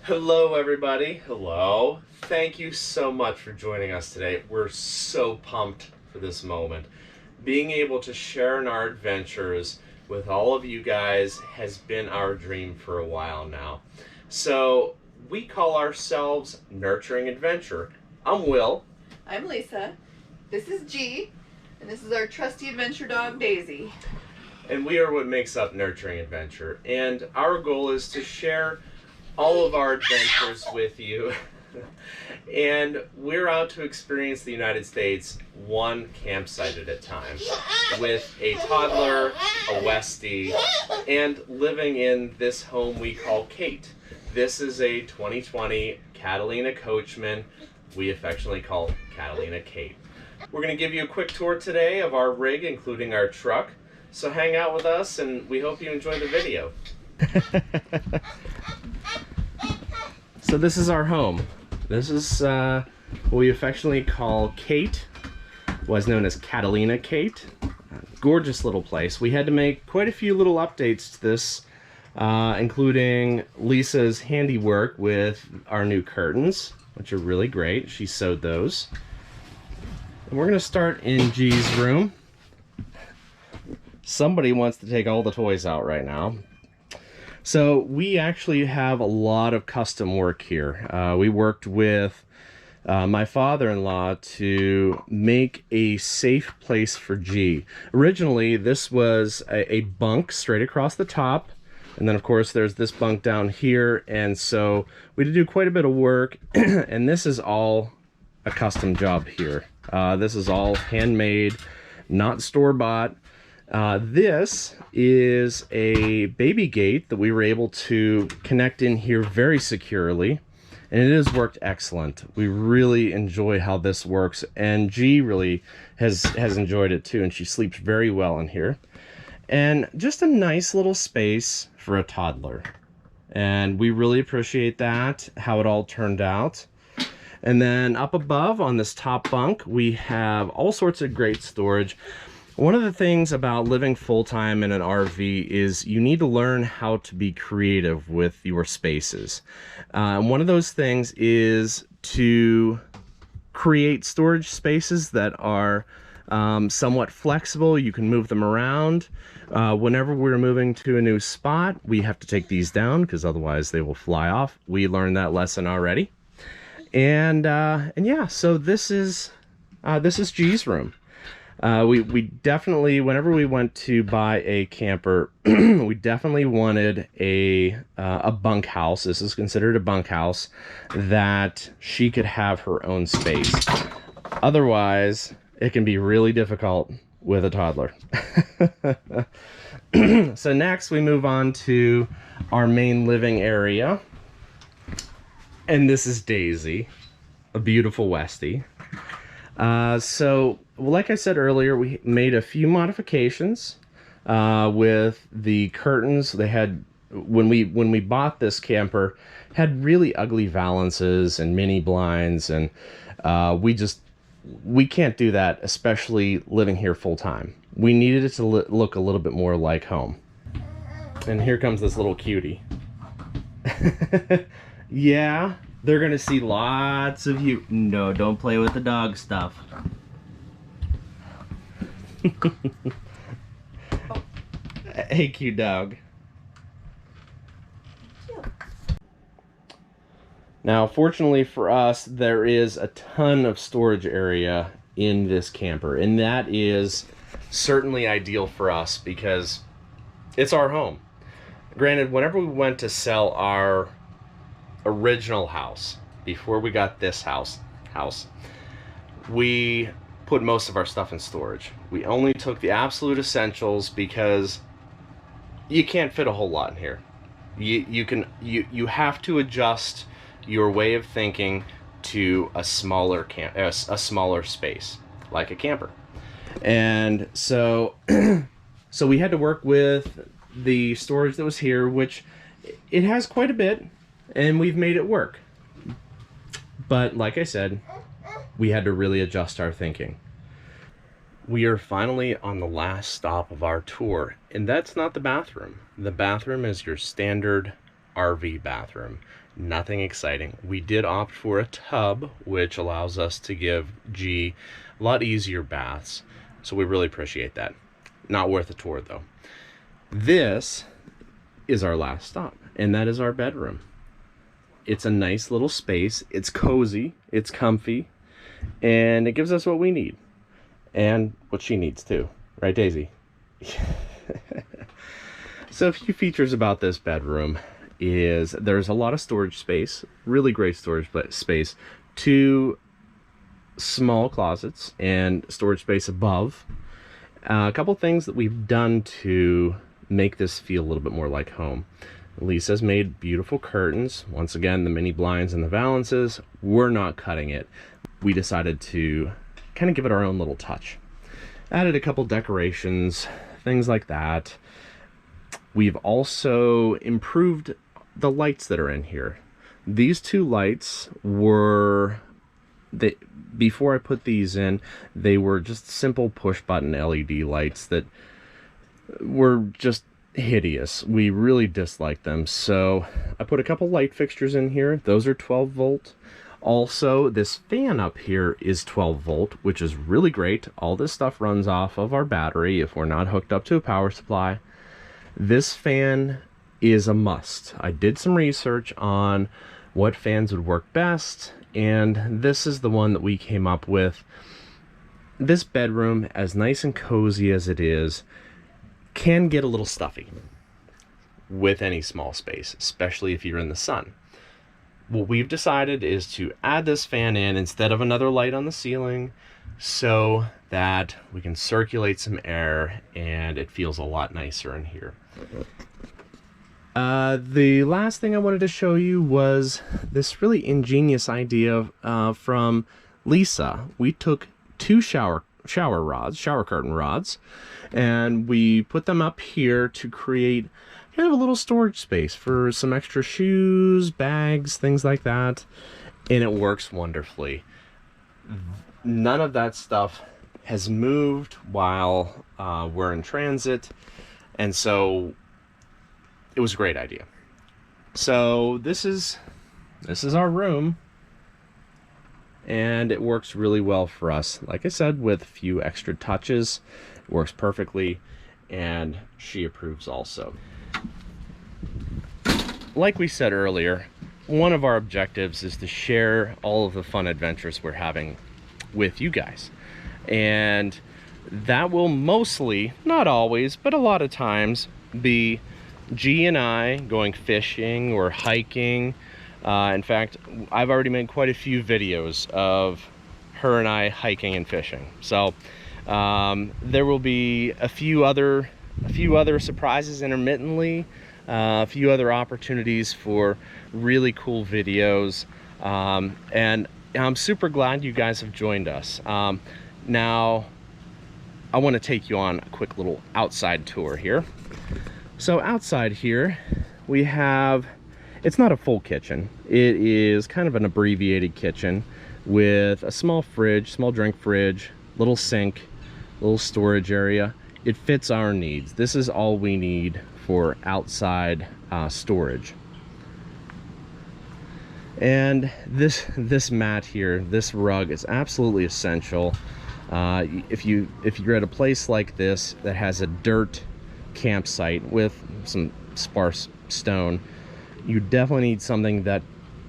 Hello, everybody. Hello. Thank you so much for joining us today. We're so pumped for this moment. Being able to share in our adventures with all of you guys has been our dream for a while now. So, we call ourselves Nurturing Adventure. I'm Will. I'm Lisa. This is G. And this is our trusty adventure dog, Daisy. And we are what makes up Nurturing Adventure. And our goal is to share all of our adventures with you. And we're out to experience the United States one campsite at a time with a toddler, a Westie, and living in this home we call Kate. This is a 2020 Catalina Coachman. We affectionately call Catalina Kate. We're going to give you a quick tour today of our rig, including our truck. So hang out with us, and we hope you enjoy the video. So this is our home. This is what we affectionately call Kate, was known as Catalina Kate. Gorgeous little place. We had to make quite a few little updates to this, including Lisa's handiwork with our new curtains, which are really great. She sewed those. And we're gonna start in G's room. Somebody wants to take all the toys out right now. So we actually have a lot of custom work here. We worked with my father-in-law to make a safe place for G. Originally, this was a bunk straight across the top. And then, of course, there's this bunk down here. And so we had to do quite a bit of work. And this is all a custom job here. This is all handmade, not store-bought. This is a baby gate that we were able to connect in here very securely, and it has worked excellent. We really enjoy how this works, and G really has enjoyed it too, and she sleeps very well in here. And just a nice little space for a toddler, and we really appreciate that, how it all turned out. And then up above on this top bunk, we have all sorts of great storage. One of the things about living full-time in an RV is you need to learn how to be creative with your spaces. One of those things is to create storage spaces that are somewhat flexible. You can move them around. Whenever we're moving to a new spot, we have to take these down because otherwise they will fly off. We learned that lesson already. And yeah, so this is G's room. We definitely, whenever we went to buy a camper, we definitely wanted a bunkhouse. This is considered a bunkhouse that she could have her own space. Otherwise, it can be really difficult with a toddler. So next we move on to our main living area. And this is Daisy, a beautiful Westie. So, like I said earlier, we made a few modifications with the curtains. They had, when we bought this camper, had really ugly valances and mini blinds, and we can't do that, especially living here full time. We needed it to look a little bit more like home. And here comes this little cutie. Yeah, they're gonna see lots of you. No, don't play with the dog stuff. Hey, cute dog. Now, fortunately for us, there is a ton of storage area in this camper, and that is certainly ideal for us because it's our home. Granted, whenever we went to sell our original house, before we got this house, we put most of our stuff in storage. We only took the absolute essentials because you can't fit a whole lot in here. You have to adjust your way of thinking to a smaller space, like a camper. And so so we had to work with the storage that was here, which it has quite a bit, and we've made it work. But like I said, we had to really adjust our thinking. We are finally on the last stop of our tour, and that's not the bathroom. The bathroom is your standard RV bathroom. Nothing exciting. We did opt for a tub, which allows us to give G a lot easier baths. So we really appreciate that. Not worth a tour though. This is our last stop, and that is our bedroom. It's a nice little space. It's cozy, it's comfy, and it gives us what we need. And what she needs too. Right, Daisy? So a few features about this bedroom is there's a lot of storage space, really great storage space, 2 small closets and storage space above. A couple things that we've done to make this feel a little bit more like home. Lisa's made beautiful curtains. Once again, the mini blinds and the valances, we're not cutting it. We decided to kind of give it our own little touch. Added a couple decorations, things like that. We've also improved the lights that are in here. These 2 lights were, before I put these in, they were just simple push button LED lights that were just hideous. We really disliked them, so I put a couple light fixtures in here. Those are 12 volt. Also, this fan up here is 12 volt, which is really great. All this stuff runs off of our battery if we're not hooked up to a power supply. This fan is a must. I did some research on what fans would work best, and this is the one that we came up with. This bedroom, as nice and cozy as it is, can get a little stuffy with any small space, especially if you're in the sun. What we've decided is to add this fan in instead of another light on the ceiling so that we can circulate some air and it feels a lot nicer in here. The last thing I wanted to show you was this really ingenious idea from Lisa. We took 2 shower curtain rods, and we put them up here to create kind of a little storage space for some extra shoes, bags, things like that, and it works wonderfully. None of that stuff has moved while we're in transit, and so it was a great idea. So this is our room, and it works really well for us. Like I said, with a few extra touches, it works perfectly, and she approves also. Like we said earlier, one of our objectives is to share all of the fun adventures we're having with you guys. And that will mostly, not always, but a lot of times, be G and I going fishing or hiking. In fact, I've already made quite a few videos of her and I hiking and fishing. So there will be a few other surprises intermittently, a few other opportunities for really cool videos, and I'm super glad you guys have joined us. Now I want to take you on a quick little outside tour here. So outside here we have, it's not a full kitchen, it is kind of an abbreviated kitchen with a small fridge, small drink fridge, little sink, little storage area. It fits our needs. This is all we need for outside storage. And this mat here, this rug, is absolutely essential. If you're at a place like this that has a dirt campsite with some sparse stone, you definitely need something that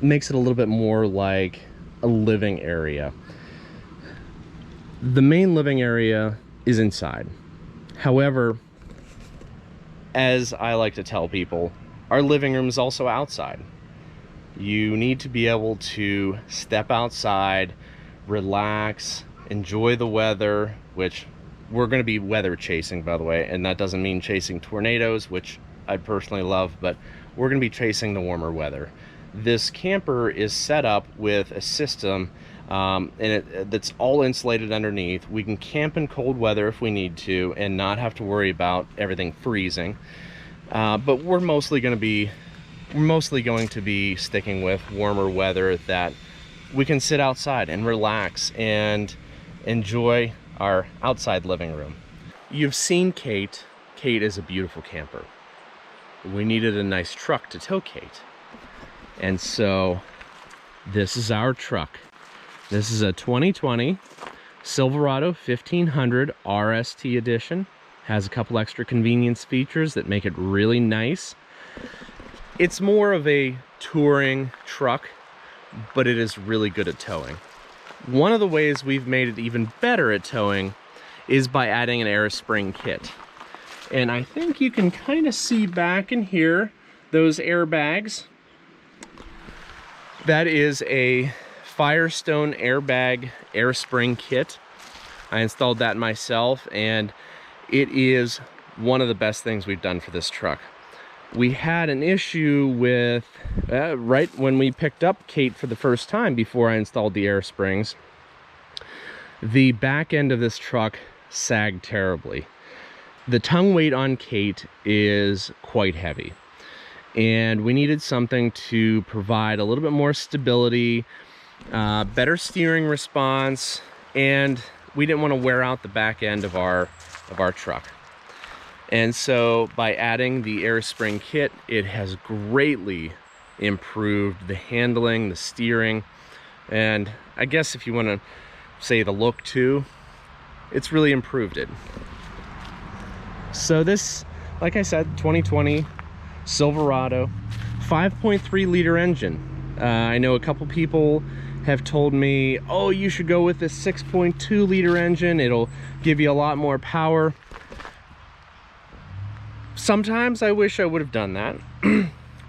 makes it a little bit more like a living area. The main living area is inside. However, as I like to tell people, our living room is also outside. You need to be able to step outside, relax, enjoy the weather, which we're going to be weather chasing, by the way, and that doesn't mean chasing tornadoes, which I personally love, but we're going to be chasing the warmer weather. This camper is set up with a system that's all insulated underneath. We can camp in cold weather if we need to and not have to worry about everything freezing. But we're mostly going to be sticking with warmer weather that we can sit outside and relax and enjoy our outside living room. You've seen Kate. Kate is a beautiful camper. We needed a nice truck to tow Kate. And so this is our truck. This is a 2020 Silverado 1500 RST edition. Has a couple extra convenience features that make it really nice. It's more of a touring truck, but it is really good at towing. One of the ways we've made it even better at towing is by adding an air spring kit. And I think you can kind of see back in here those airbags. That is a Firestone airbag air spring kit. I installed that myself, and it is one of the best things we've done for this truck. We had an issue with, right when we picked up Kate for the first time before I installed the air springs, the back end of this truck sagged terribly. The tongue weight on Kate is quite heavy, and we needed something to provide a little bit more stability, better steering response, and we didn't want to wear out the back end of our truck. And so by adding the air spring kit, it has greatly improved the handling, the steering, and I guess if you want to say the look too, it's really improved it. So this, like I said, 2020 Silverado 5.3 liter engine. I know a couple people have told me, oh, you should go with this 6.2 liter engine, it'll give you a lot more power. Sometimes I wish I would have done that,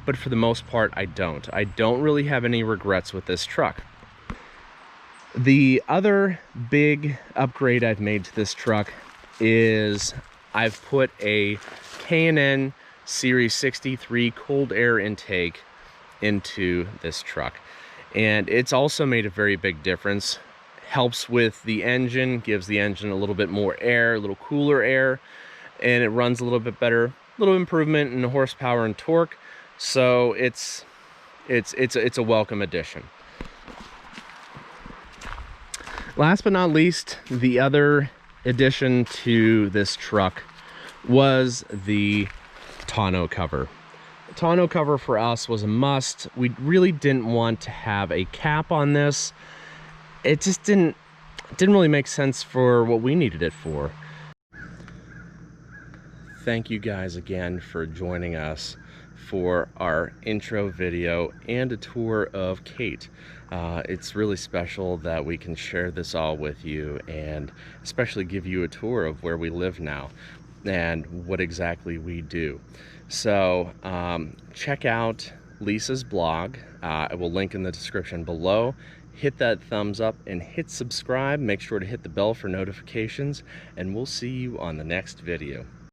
but for the most part I don't. I don't really have any regrets with this truck. The other big upgrade I've made to this truck is I've put a K&N Series 63 cold air intake into this truck, and it's also made a very big difference. Helps with the engine, gives the engine a little bit more air, a little cooler air, and it runs a little bit better, little improvement in horsepower and torque. So it's a welcome addition. Last but not least, the other addition to this truck was the tonneau cover. The tonneau cover for us was a must. We really didn't want to have a cap on this. It just didn't really make sense for what we needed it for. Thank you guys again for joining us for our intro video and a tour of Kate. It's really special that we can share this all with you, and especially give you a tour of where we live now and what exactly we do. So check out Lisa's blog. I will link in the description below. Hit that thumbs up and hit subscribe. Make sure to hit the bell for notifications, and we'll see you on the next video.